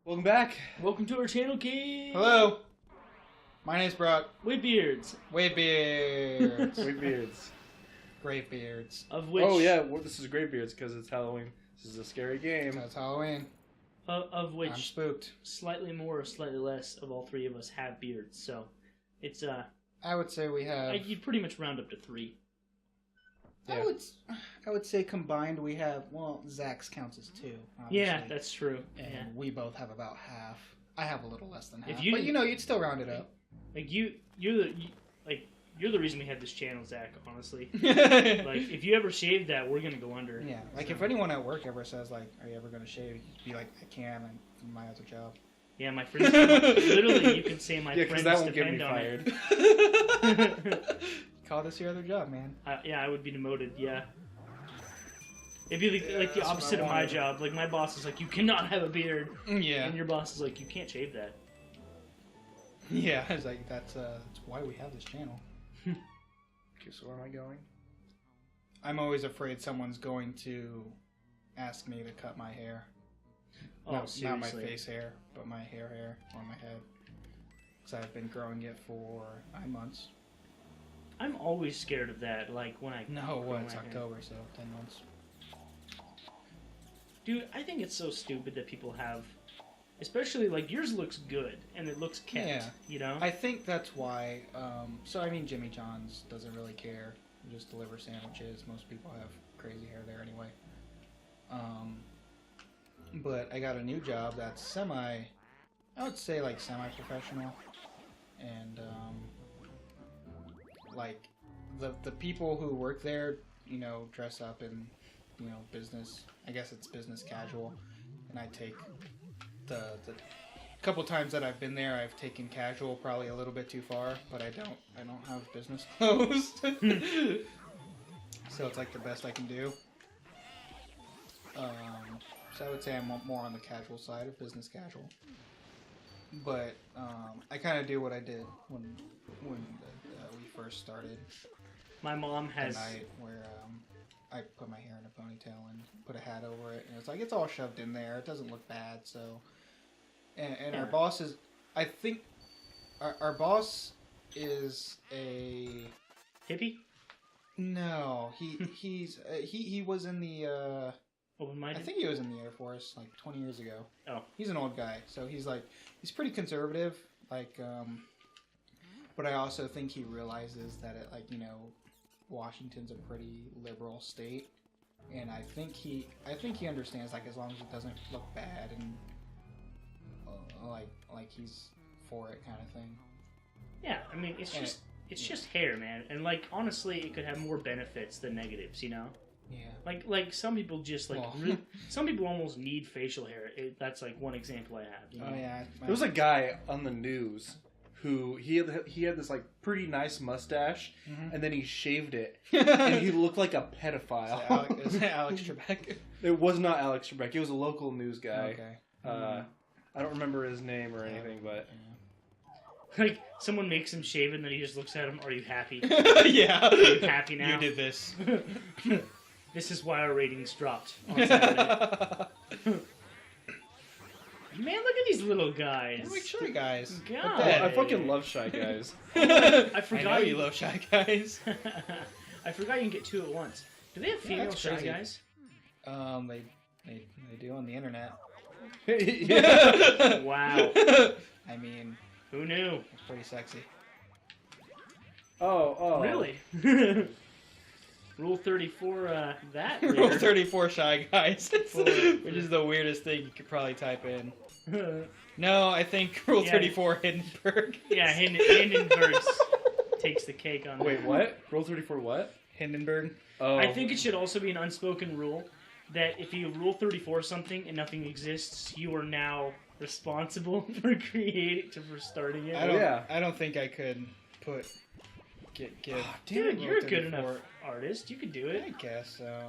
Welcome back. Welcome to our channel, kids. Hello. My name's Brock. Wavebeards. Wavebeards. Wavebeards. Great beards. Of which? Oh yeah, well, this is Gravebeards because it's Halloween. This is a scary game. That's Halloween. Of which? I'm spooked. Slightly more or slightly less of all three of us have beards, so it's I would say we have. you'd pretty much round up to 3. Yeah. I would say combined we have. Well, Zach's counts as 2. Obviously. Yeah, that's true. And yeah. we both have about half. I have a little less than half. If you but you'd still round it up. Like you're the reason we have this channel, Zach. Honestly, like if you ever shave that, we're gonna go under. Yeah, like if anyone at work ever says like, "Are you ever gonna shave?" You'd be like, "I can. It's my other job." Yeah, my friends. Literally, you can say my friends that won't depend get me on fired. it. Call this your other job, man. Yeah, I would be demoted. Yeah. It'd be like the opposite of my job. Like my boss is like, you cannot have a beard. Yeah. And your boss is like, you can't shave that. Yeah, it's like that's why we have this channel. Okay, so where am I going? I'm always afraid someone's going to ask me to cut my hair. Oh, Not my seriously. face hair, but my hair on my head. Because I've been growing it for 9 months. I'm always scared of that. Like when I No, grow it's my hair. October, so 10 months. Dude, I think it's so stupid that people have, especially like yours looks good and it looks kept. Yeah. You know. I think that's why. So I mean, Jimmy John's doesn't really care. You just deliver sandwiches. Most people have crazy hair there anyway. But I got a new job that's I would say like semi-professional, and like the people who work there, dress up in, business. I guess it's business casual, and I take the couple times that I've been there, I've taken casual probably a little bit too far, but I don't have business clothes. So it's like the best I can do. So I would say I'm more on the casual side of business casual. But I kind of do what I did when we first started. My mom has. The night where I put my hair in a ponytail and put a hat over it, and it's like it's all shoved in there. It doesn't look bad, so. And Yeah. our boss is, I think, our boss is a. Hippie? No, he was in the. Open-minded? I think he was in the Air Force like 20 years ago. Oh. He's an old guy, so he's pretty conservative, but I also think he realizes that Washington's a pretty liberal state, and I think he understands as long as it doesn't look bad and like he's for it kind of thing. Yeah, I mean it's just hair, man, and honestly, it could have more benefits than negatives, Yeah. Like some people just some people almost need facial hair. That's one example I have. Oh yeah. There was a guy on the news who he had this pretty nice mustache, and then he shaved it, and he looked like a pedophile. Is it Alex Trebek? It was not Alex Trebek. It was a local news guy. Okay. I don't remember his name or anything, but Someone makes him shave and then he just looks at him. Are you happy? Yeah. Are you happy now? You did this. This is why our ratings dropped on Saturday. Man, look at these little guys. They're like Shy Guys. God. Look at I that. fucking love Shy Guys. I forgot I know you love Shy Guys. I forgot you can get 2 at once. Do they have female that's Shy crazy. Guys? They do on the internet. Yeah. Wow. I mean, Who knew? it's pretty sexy. Oh. Really? Rule 34, that Rule later. 34 Shy Guys, For- which is the weirdest thing you could probably type in. No, I think Rule Yeah. 34 Hindenburg. Yeah, Hindenburg takes the cake on Wait, that. what? Rule 34 what? Hindenburg. Oh. I think it should also be an unspoken rule that if you Rule 34 something and nothing exists, you are now responsible for starting it. I don't think I could give. Dude, you're a Rule good 34. enough artist. You could do it. I guess so.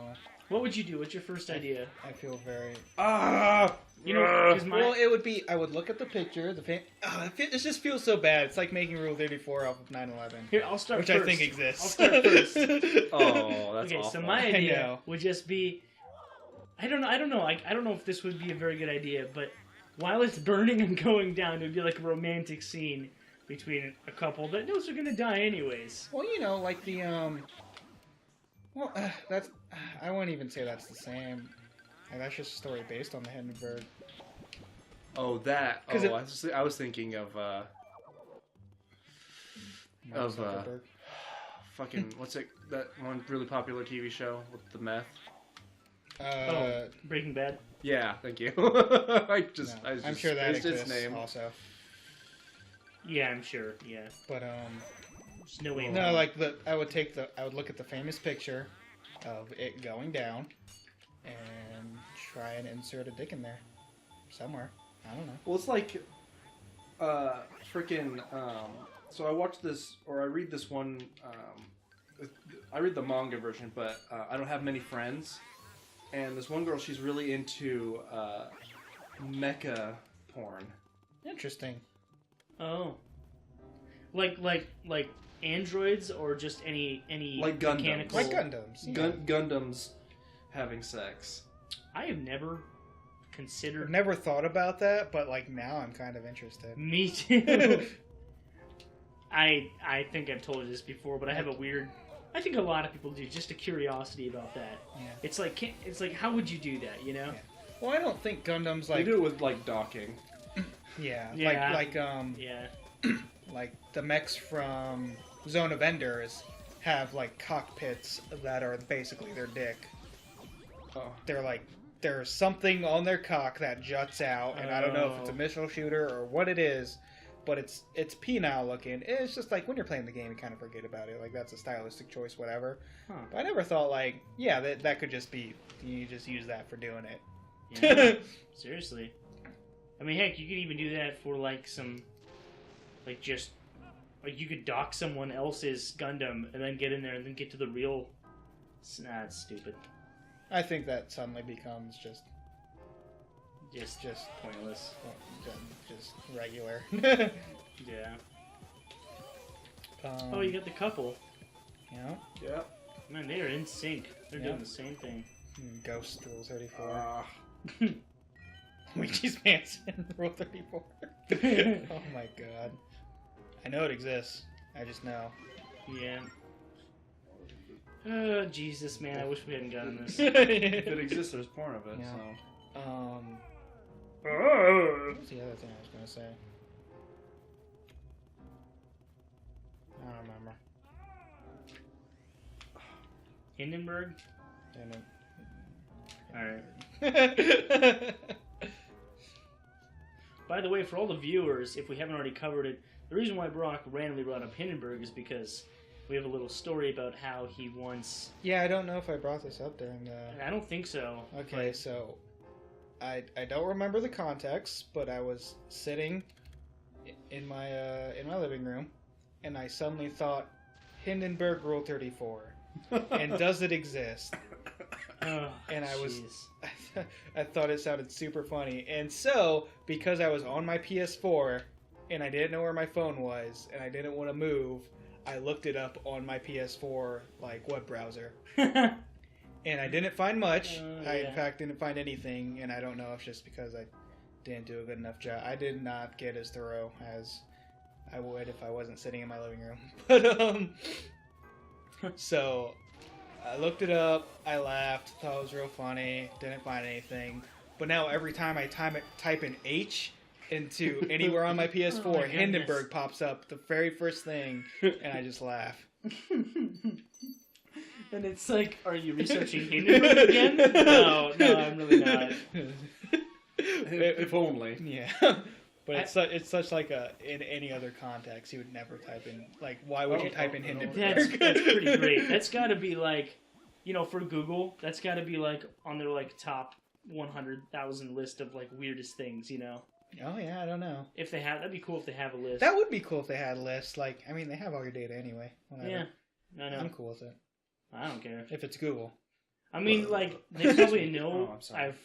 What would you do? What's your first idea? I feel very. Because Well, it would be. I would look at the picture. It just feels so bad. It's like making Rule 34 off of 9/11, Here, I'll start which first. I think exists. I'll start first. Oh, that's Okay, awful. so my I idea know. would just be, I don't know if this would be a very good idea, but while it's burning and going down, it would be like a romantic scene between a couple that knows they're gonna die anyways. Well, like the well, that's I wouldn't even say that's the same. That's just a story based on the Hindenburg. Oh, that. Oh, I was thinking of fucking what's it? That one really popular TV show with the meth. Breaking Bad. Yeah, thank you. I'm sure that exists name. Also. Yeah, I'm sure. Yeah, but there's no way. No, I would look at the famous picture of it going down, and try and insert a dick in there somewhere. I don't know. Well, it's like, freaking. So I watched this, or I read this one. I read the manga version, but I don't have many friends. And this one girl, she's really into mecha porn. Interesting. Oh. Like androids or just any like Gundams. mechanical... Like Gundams. Yeah. Gundams having sex. I have never considered... I've never thought about that, but now I'm kind of interested. Me too. I think I've told you this before, but I have a weird... I think a lot of people do, just a curiosity about that. Yeah. It's like how would you do that, you know? Yeah. Well, I don't think Gundams They do it with docking. Yeah. Yeah. Like the mechs from Zone of Enders have cockpits that are basically their dick. Oh. There's something on their cock that juts out, and I don't know if it's a missile shooter or what it is, but it's penile looking. It's just when you're playing the game, you kind of forget about it. That's a stylistic choice, whatever. Huh. But I never thought that could just be, you just use that for doing it. Yeah. Seriously. I mean, heck, you could even do that for some, you could dock someone else's Gundam and then get in there and then get to the real. Nah, it's stupid. I think that suddenly becomes just pointless. Just regular. Yeah. You got the couple. Yeah. Yeah. Man, they are in sync. They're doing the same thing. Ghost Rule 34. Luigi's Mansion Rule 34. Oh my god. I know it exists. I just know. Yeah. Oh, Jesus, man. I wish we hadn't gotten this. If it exists, there's porn of it, yeah. so... What's the other thing I was gonna say? I don't remember. Hindenburg? Alright. By the way, for all the viewers, if we haven't already covered it, the reason why Brock randomly brought up Hindenburg is because we have a little story about how he once... Yeah, I don't know if I brought this up during the... I don't think so. Okay, so... I don't remember the context, but I was sitting in my living room, and I suddenly thought, Hindenburg Rule 34, and does it exist? Oh, and I thought it sounded super funny, and so because I was on my PS4 and I didn't know where my phone was and I didn't want to move, I looked it up on my PS4 web browser. And I didn't find much. In fact, didn't find anything, and I don't know if it's just because I didn't do a good enough job. I did not get as thorough as I would if I wasn't sitting in my living room. But, so, I looked it up, I laughed, thought it was real funny, didn't find anything. But now every time I type in H into anywhere on my PS4, Hindenburg pops up, the very first thing, and I just laugh. And it's are you researching Hindenburg again? No, I'm really not. If only. Yeah. But it's such in any other context, you would never type in, why would you type in Hindenburg? That's pretty great. That's gotta be for Google, that's gotta be on their top 100,000 list of weirdest things, Oh yeah, I don't know. If they have, that'd be cool if they have a list. That would be cool if they had a list. They have all your data anyway. Whatever. Yeah. I know. I'm cool with it. I don't care. If it's Google. I mean, they probably know I've,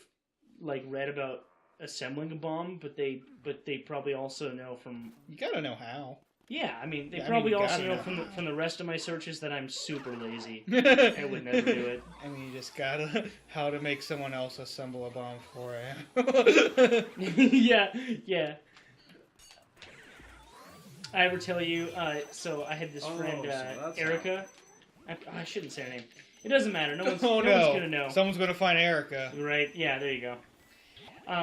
read about assembling a bomb, but they probably also know from... You gotta know how. Yeah, I mean, they Yeah, I probably mean, you also gotta know know. from the rest of my searches that I'm super lazy. I would never do it. I mean, you just gotta how to make someone else assemble a bomb for Yeah, yeah. I ever tell you, so I had this friend, Erica. I shouldn't say her name. It doesn't matter. No one's gonna know. Someone's gonna find Erica. Right, yeah, there you go.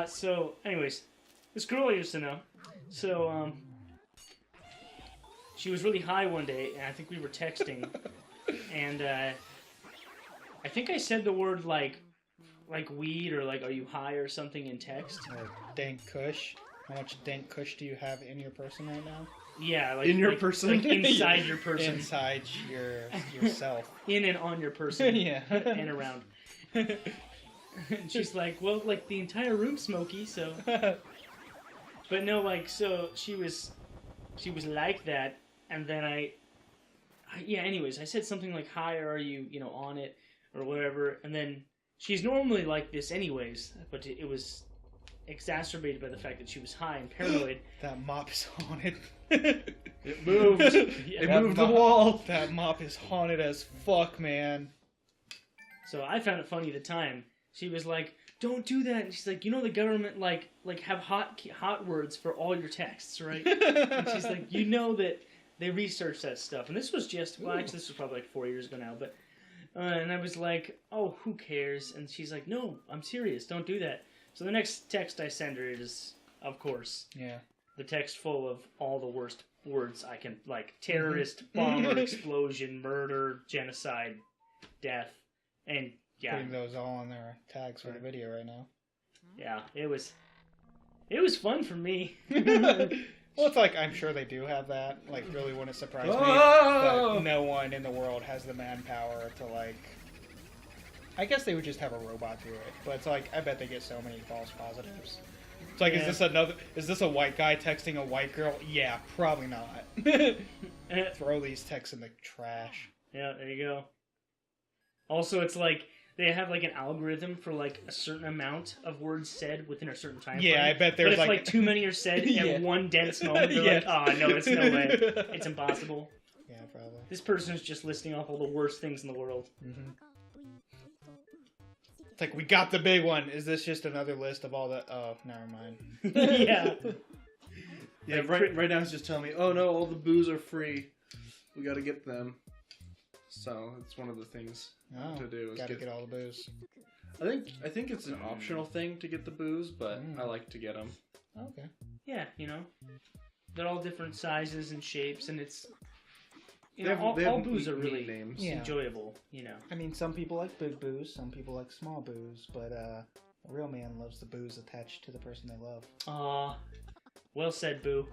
So, anyways, this girl I used to know. So, she was really high one day, and I think we were texting, and I think I said the word like weed or like are you high or something in text. Or dank kush. How much dank kush do you have in your person right now? Yeah, like in your person, like inside your person, inside yourself, in and on your person, yeah, and around. And she's like, well, like the entire room's smoky, so. But no, like so she was like that. And then anyways, I said something like, hi, are you, on it, or whatever, and then she's normally like this anyways, but it was exacerbated by the fact that she was high and paranoid. That mop is haunted. It moved. Yeah. It moved the wall. That mop is haunted as fuck, man. So I found it funny at the time. She was like, don't do that. And she's like, the government, like have hot words for all your texts, right? And she's like, that they researched that stuff. And this was just, actually, this was probably like 4 years ago now, but, and I was like, oh, who cares? And she's like, no, I'm serious, don't do that. So the next text I send her is, of course, the text full of all the worst words I can, like terrorist, bomber, explosion, murder, genocide, death, and putting those all on their tags for the video right now. Yeah, it was fun for me. Well, it's like, I'm sure they do have that. Like, really wouldn't surprise me. But no one in the world has the manpower to, like... I guess they would just have a robot do it. But it's like, I bet they get so many false positives. It's like, is this a white guy texting a white girl? Yeah, probably not. Throw these texts in the trash. Yeah, there you go. Also, it's like... They have like an algorithm for like a certain amount of words said within a certain time frame. Yeah, I bet there's but if like too many are said in one dense moment, they're like, oh no, it's no way. It's impossible. Yeah, probably. This person's just listing off all the worst things in the world. Mm-hmm. It's like, we got the big one. Is this just another list of all the... Oh, never mind. Yeah. Yeah, right now it's just telling me, oh no, all the booze are free. We gotta get them. So, it's one of the things to do. Gotta get all the booze. I think it's an optional thing to get the booze, but I like to get them. Okay. Yeah, they're all different sizes and shapes, and it's... all booze are really names. enjoyable, I mean, some people like big booze, some people like small booze, but a real man loves the booze attached to the person they love. Aw, well said, boo.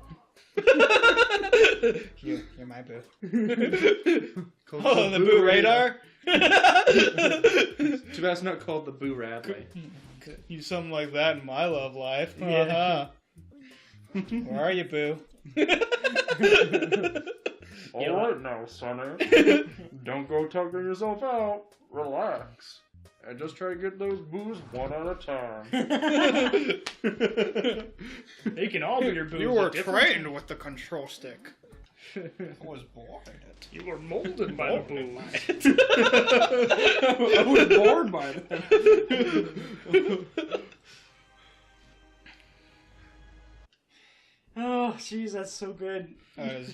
You're my boo. Oh, the boo radar? Too bad it's not called the boo radley. Use something like that in my love life. Yeah. Where are you, boo? Alright now, Sonny. Don't go tugging yourself out. Relax. And just try to get those boos one at a time. They can all be your boos. You were trained with the control stick. I was born in it. You were molded by the booze. I was born by them. Oh, jeez, that's so good.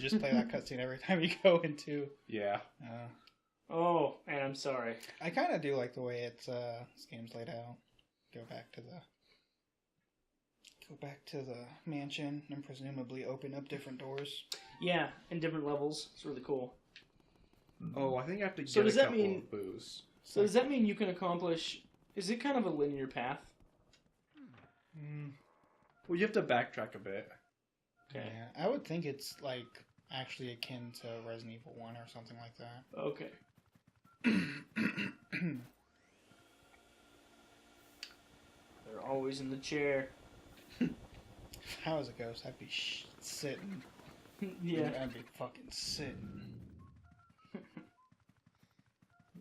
Just play that cutscene every time you go into... Yeah. Oh, and I'm sorry. I kind of do like the way this game's laid out. Go back to the mansion and presumably open up different doors. Yeah, in different levels. It's really cool. Oh, I think I have to get does a that couple mean, of booze. So does that mean you can accomplish... Is it kind of a linear path? Well, you have to backtrack a bit. Okay. Yeah, I would think it's like actually akin to Resident Evil 1 or something like that. Okay. They're always in the chair. If I was a ghost, I'd be sitting. Yeah. I'd be fucking sitting.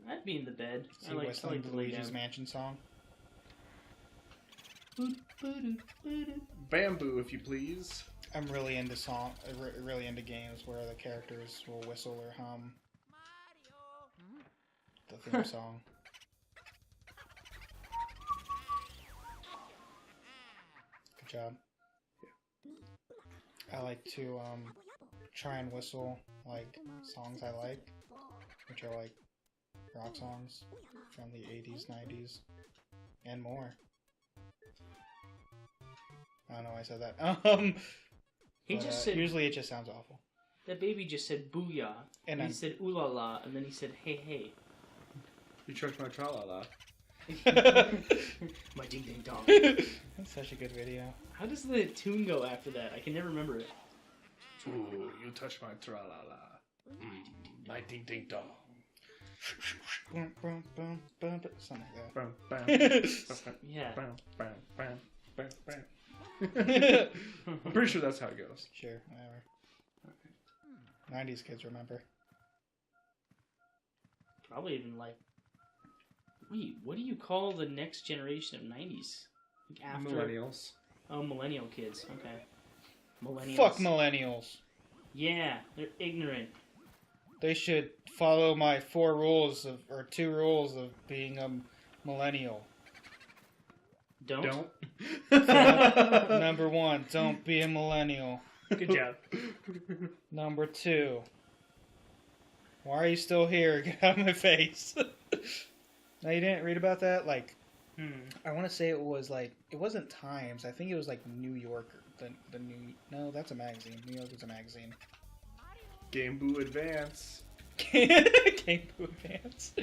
I'd be in the bed. I like the Luigis Mansion song. Bamboo, if you please. I'm really into really into games where the characters will whistle or hum the theme song. Good job. I like to try and whistle like songs I like, which are like rock songs from the 80s, 90s, and more. I don't know why I said that. He but, just said. Usually it just sounds awful. That baby just said booyah, and he said ooh la la, and then he said hey hey. You choked my tra-la-la. My ding ding dong. That's such a good video. How does the tune go after that? I can never remember it. Ooh, you touch my tra-la-la. My ding ding dong. Boom, boom, boom, boom, boom, something like Bam, bam, Yeah. bam, bam, bam, bam, bam. I'm pretty sure that's how it goes. Sure, whatever. 90s kids remember. Probably even like. Wait, what do you call the next generation of 90s? Like after... Millennials. Oh, millennial kids. Okay. Millennials. Fuck millennials. Yeah, they're ignorant. They should follow my 2 rules of being a millennial. Don't? Number 1, don't be a millennial. Good job. Number 2, why are you still here? Get out of my face. No, you didn't read about that? Like, I want to say it was like, it wasn't Times. I think it was like New Yorker. No, that's a magazine. New York is a magazine. Game Boy Advance. Game Boy Advance.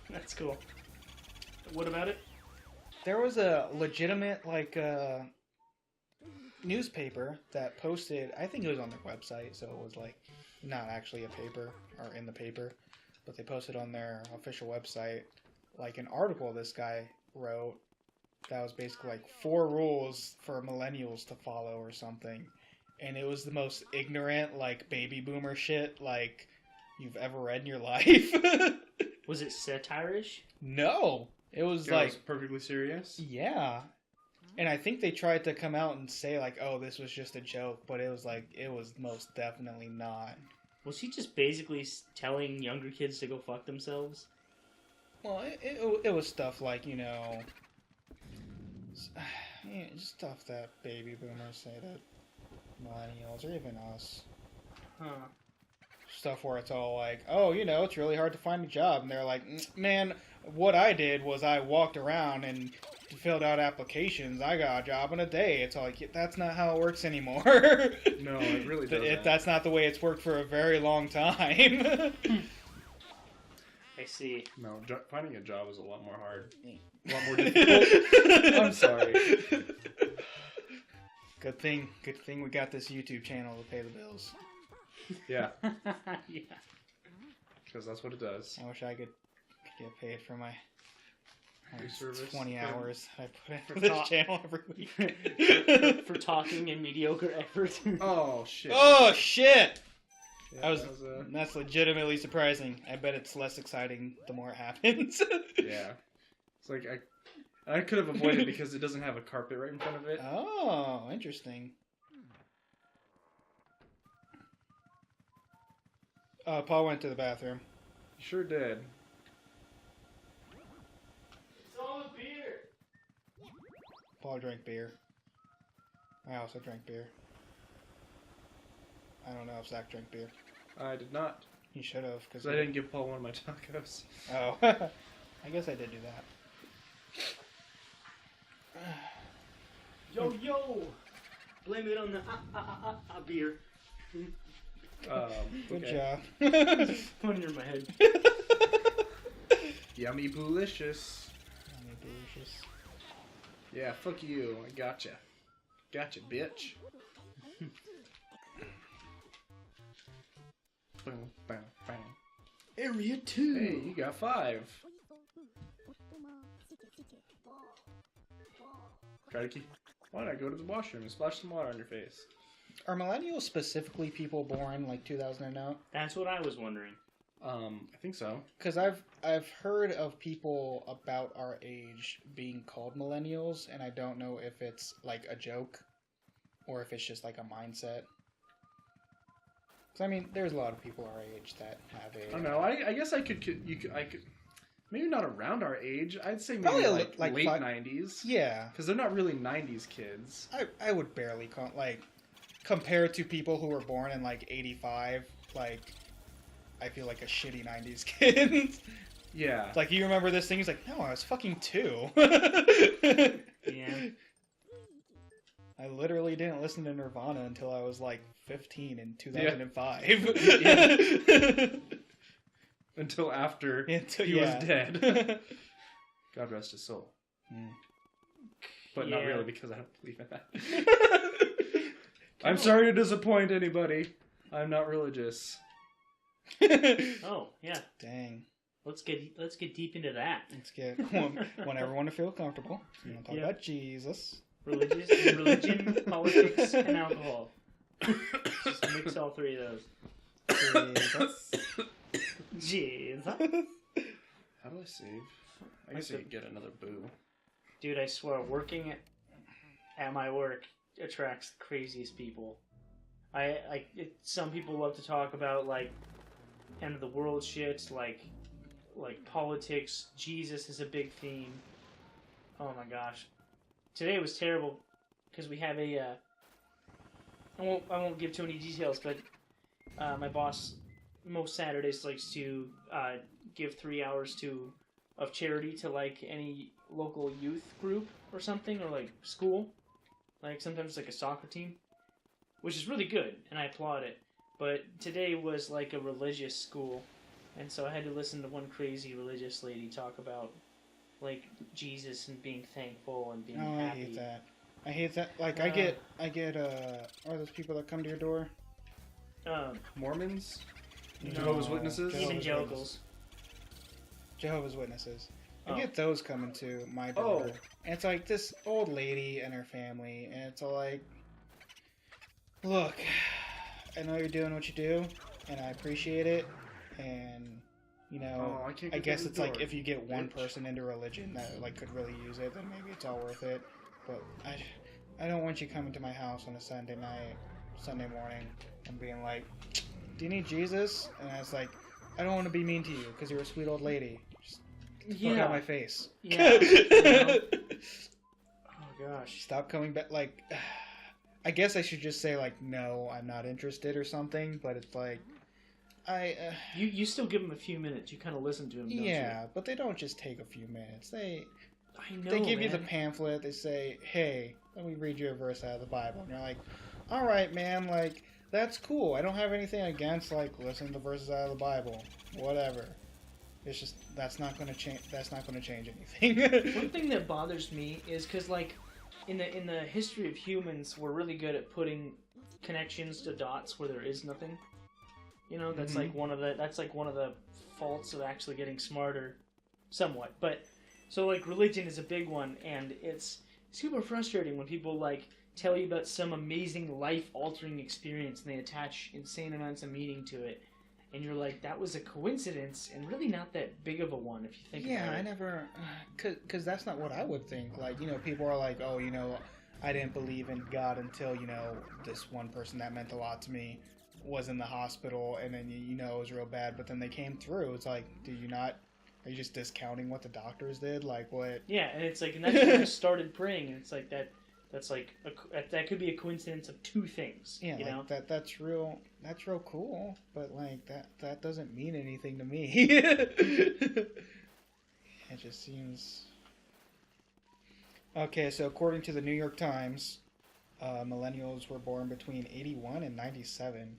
That's cool. What about it? There was a legitimate, like, newspaper that posted, I think it was on their website, so it was like, not actually a paper, or in the paper, but they posted on their official website, like an article this guy wrote that was basically like 4 rules for millennials to follow or something. And it was the most ignorant, like, baby boomer shit, like, you've ever read in your life. Was it satirish? No. It was It was perfectly serious? Yeah. And I think they tried to come out and say, like, oh, this was just a joke, but it was like, it was most definitely not. Was he just basically telling younger kids to go fuck themselves? Well, it was stuff like, you know, just stuff that baby boomers say to millennials, or even us. Huh. Stuff where it's all like, oh, you know, it's really hard to find a job. And they're like, man, what I did was I walked around and filled out applications. I got a job in a day. It's all like, that's not how it works anymore. No, it really doesn't. That's not the way it's worked for a very long time. I see. No, finding a job is a lot more hard. A lot more difficult. I'm sorry. Good thing we got this YouTube channel to pay the bills. Yeah. Yeah. Because that's what it does. I wish I could get paid for my service. 20 hours I put into For this channel every week. For talking and mediocre effort. Oh, shit. Oh, shit! Yeah, that's legitimately surprising. I bet it's less exciting the more it happens. Yeah. It's like, I could have avoided it because it doesn't have a carpet right in front of it. Oh, interesting. Paul went to the bathroom. You sure did. It's all the beer. Paul drank beer. I also drank beer. I don't know if Zach drank beer. I did not. He should have, because I didn't give Paul one of my tacos. Oh, I guess I did do that. Yo! Blame it on the beer. Good okay. job. Putting it in my head. Yummy boolicious. Yummy delicious. Yeah, fuck you. I gotcha. Gotcha, bitch. Boom, bam, bam. Area 2. Hey, you got 5. Try to keep. Why not go to the washroom and splash some water on your face? Are millennials specifically people born like 2000 and out? That's what I was wondering. I think so. Because I've heard of people about our age being called millennials, and I don't know if it's like a joke or if it's just like a mindset. Because I mean, there's a lot of people our age that have a. I don't know. I guess I could maybe not around our age. I'd say maybe Probably like late 90s. Yeah, because they're not really 90s kids. I would barely compared to people who were born in like 85. Like, I feel like a shitty 90s kid. Yeah. Like, you remember this thing? He's like, no, I was fucking 2. Yeah. I literally didn't listen to Nirvana until I was like 15 in 2005. Yeah. Until after he was dead. God rest his soul. Mm. But not really, because I don't believe in that. I'm sorry to disappoint anybody. I'm not religious. Oh, yeah. Dang. Let's get deep into that. Let's get want everyone to feel comfortable. You want to talk about Jesus, religion, politics, and alcohol. Just mix all 3 of those. Jesus. How do I save? I guess I could get another boo. Dude, I swear, working at my work attracts the craziest people. Some people love to talk about like end of the world shit, like politics. Jesus is a big theme. Oh my gosh, today was terrible because we have a. I won't give too many details, but my boss most Saturdays likes to give 3 hours of charity to like any local youth group or something, or like school. Like sometimes like a soccer team, which is really good, and I applaud it. But today was like a religious school, and so I had to listen to one crazy religious lady talk about like Jesus and being thankful and being happy. I hate that. I hate that. Like I get are those people that come to your door? Mormons? No, Jehovah's Witnesses? Evangelicals. Jehovah's Witnesses. I get those coming to my door. And it's like this old lady and her family, and it's all like, look, I know you're doing what you do, and I appreciate it, and, you know, I guess it's like if you get one person into religion that like could really use it, then maybe it's all worth it. But I don't want you coming to my house on a Sunday morning, and being like, do you need Jesus? And I was like, I don't want to be mean to you, because you're a sweet old lady. Fuck out my face. Yeah. You know? Oh gosh. Stop coming back. Like, I guess I should just say like, no, I'm not interested or something. But it's like, You still give them a few minutes. You kind of listen to them. Don't you? But they don't just take a few minutes. I know. They give you the pamphlet. They say, hey, let me read you a verse out of the Bible, and you're like, all right, man. Like, that's cool. I don't have anything against like listening to verses out of the Bible. Whatever. It's just that's not going to change. That's not going to change anything. One thing that bothers me is because, like, in the history of humans, we're really good at putting connections to dots where there is nothing. You know, that's like one of the faults of actually getting smarter, somewhat. But so like religion is a big one, and it's super frustrating when people like tell you about some amazing life-altering experience and they attach insane amounts of meaning to it. And you're like, that was a coincidence, and really not that big of a one if you think about it. Yeah, I never... Because that's not what I would think. Like, you know, people are like, oh, you know, I didn't believe in God until, you know, this one person that meant a lot to me was in the hospital, and then, you know, it was real bad, but then they came through. It's like, do you not... Are you just discounting what the doctors did? Like, what... Yeah, and it's like, and that's when I started praying, and it's like that's like that could be a coincidence of 2 things. Yeah, you know? that's real cool, but like that doesn't mean anything to me. It just seems okay. So according to the New York Times, millennials were born between 81 and 97,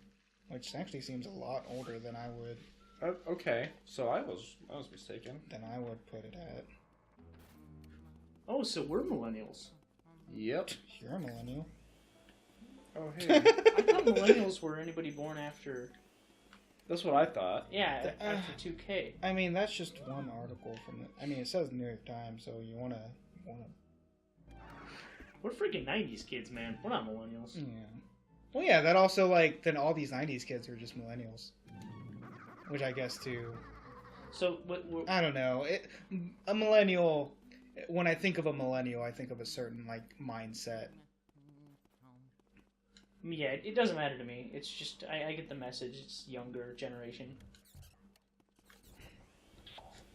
which actually seems a lot older than I would. Okay, so I was mistaken. Than I would put it at. Oh, so we're millennials. Yep. You're a millennial. Oh, hey. I thought millennials were anybody born after... That's what I thought. Yeah, after 2K. I mean, that's just one article from the... I mean, it says New York Times, so you wanna... We're freaking 90s kids, man. We're not millennials. Yeah. Well, yeah, that also, like, then all these 90s kids are just millennials. Which I guess, too... So, I don't know. A millennial... When I think of a millennial, I think of a certain, like, mindset. Yeah, it doesn't matter to me. It's just I get the message. It's younger generation.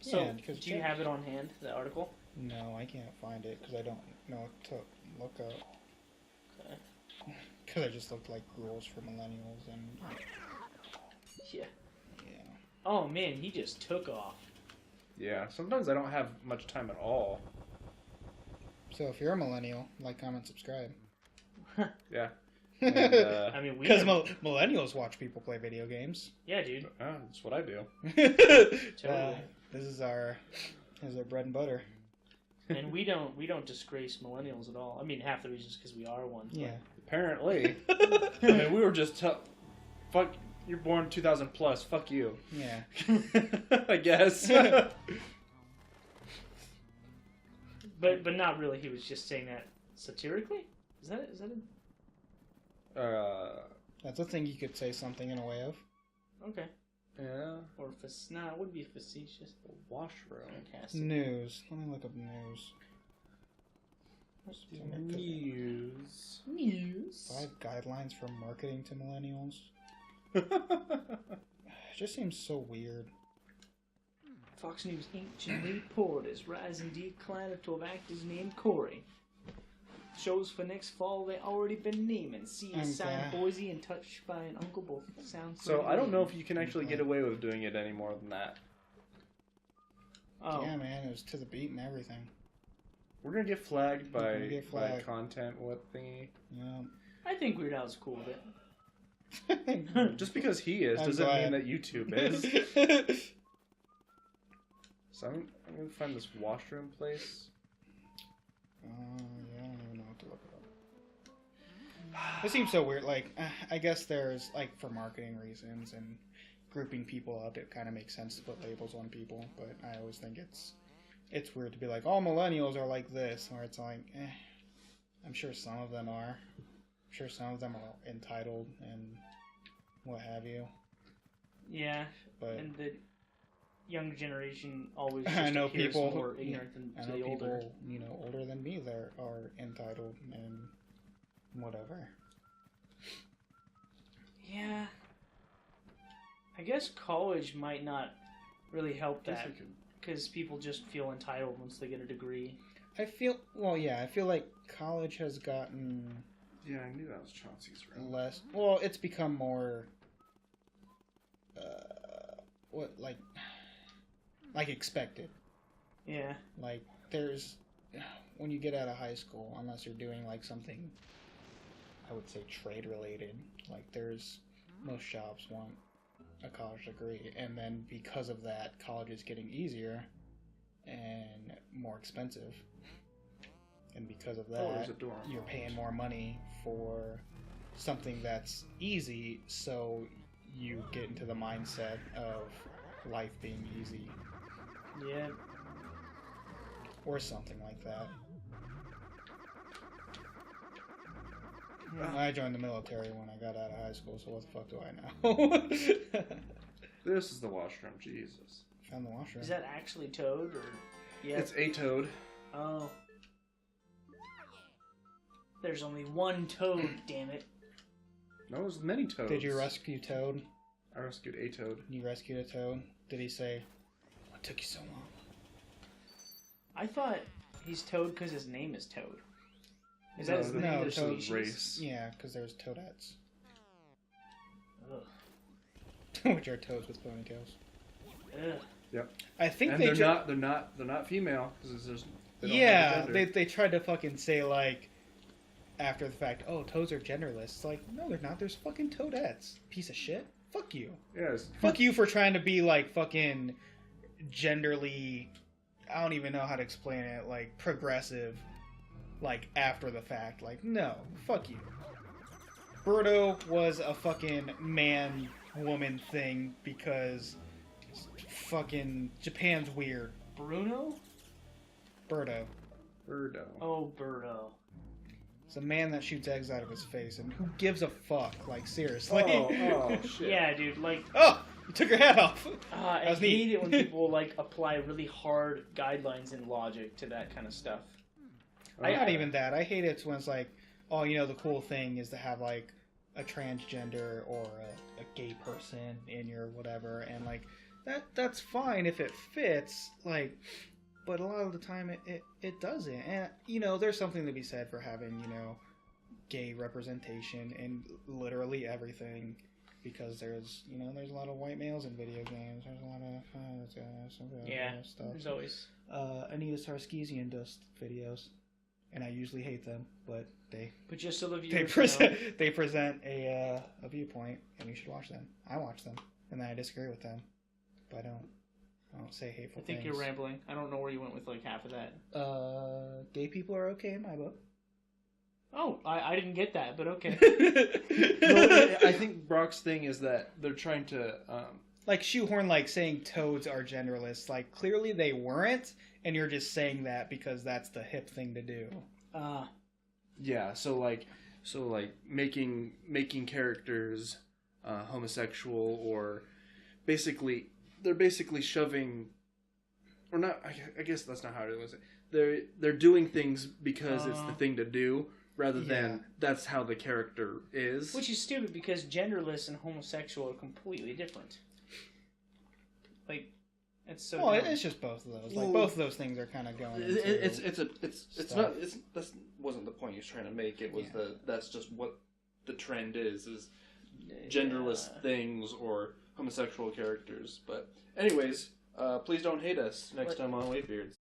So, Yeah, do you have it on hand, the article? No, I can't find it because I don't know what to look up. Okay. Because I just looked like rules for millennials and... Yeah. Yeah. Oh, man, he just took off. Yeah, sometimes I don't have much time at all. So if you're a millennial, like, comment, subscribe. Yeah. And, I mean, because millennials watch people play video games. Yeah, dude. That's what I do. Totally. This is our bread and butter. And we don't disgrace millennials at all. I mean, half the reason is because we are one. Yeah. Apparently. I mean, we were just fuck. You're born 2000 plus. Fuck you. Yeah. I guess. But not really. He was just saying that satirically. Is that That's a thing you could say something in a way of. Okay. Yeah. Or it would be facetious. The washroom. Fantastic. News. Let me look up news. News. 5 guidelines for marketing to millennials. It just seems so weird. Fox News anciently reporters rise and decline of 12 actors named Corey. Shows for next fall they already been naming. CSI Boise and Touched by an Uncle both sound. So I don't know if you can actually get away with doing it any more than that. Oh. Yeah, man, it was to the beat and everything. We're gonna get flagged by content. What thingy? Yeah. I think Weird Al's cool with it. Just because he is doesn't mean that YouTube is. So I'm gonna find this washroom place. Yeah, I don't even know what to look up. It seems so weird. Like, I guess there's, like, for marketing reasons and grouping people up, it kind of makes sense to put labels on people. But I always think it's weird to be like, all millennials are like this, where it's like, I'm sure some of them are. I'm sure some of them are entitled and what have you. Yeah, but and the younger generation always just I know appears people more ignorant than the older. People, older than me that are entitled and whatever. Yeah. I guess college might not really help that because people just feel entitled once they get a degree. I feel like college has gotten... Yeah, I knew that was Chauncey's room. Less... Well, it's become more... like expected. Yeah. Like, there's... When you get out of high school, unless you're doing, like, something, I would say trade-related, like, most jobs want a college degree, and then because of that, college is getting easier and more expensive. And because of that, you're paying more money for something that's easy, so you get into the mindset of life being easy. Yeah. Or something like that. I joined the military when I got out of high school, so what the fuck do I know? This is the washroom, Jesus. Found the washroom. Is that actually Toad, or... Yeah. It's a Toad. Oh. There's only one Toad, damn it. No, there's many Toads. Did you rescue Toad? I rescued a Toad. You rescued a Toad? Did he say, what took you so long? I thought he's Toad because his name is Toad. Is that his name? No, Toad's race. Yeah, because there's Toadettes. Ugh. Which are toads with ponytails. Ugh. Yep. I think and they're not female because they tried to fucking say like after the fact, oh, toads are genderless. It's like, no, they're not. There's fucking toadettes. Piece of shit. Fuck you. Yes. Fuck you for trying to be like fucking genderly. I don't even know how to explain it. Like progressive. Like after the fact. Like no. Fuck you. Birdo was a fucking man-woman thing because fucking Japan's weird. Bruno? Birdo. Oh, Birdo. It's a man that shoots eggs out of his face, and who gives a fuck? Like, seriously. Oh shit. Yeah, dude, like... Oh! You took your hat off! I hate it when people, like, apply really hard guidelines and logic to that kind of stuff. Not even that. I hate it when it's like, oh, the cool thing is to have, like, a transgender or a gay person in your whatever, and like that's fine if it fits, like, but a lot of the time it doesn't. And you know, there's something to be said for having, you know, gay representation in literally everything, because there's, you know, there's a lot of white males in video games. There's a lot of stuff. There's always Anita Sarkeesian does videos, and I usually hate them, but just so the they viewers they present a viewpoint, and you should watch them. I watch them, and then I disagree with them, but I don't say hateful things. I think you're rambling. I don't know where you went with like half of that. Gay people are okay in my book. Oh, I didn't get that, but okay. No, I think Brock's thing is that they're trying to like shoehorn, like saying toads are genderless. Like clearly they weren't, and you're just saying that because that's the hip thing to do. Yeah, so like making characters homosexual, or they're basically shoving, or not. I guess that's not how it was. They're doing things because it's the thing to do, rather than that's how the character is. Which is stupid, because genderless and homosexual are completely different. Like, it's so. Well, it's just both of those. Like both of those things are kind of going. It's not. That wasn't the point he was trying to make. It was that's just what the trend is genderless things or homosexual characters. But anyways, please don't hate us next time on Wavebeards.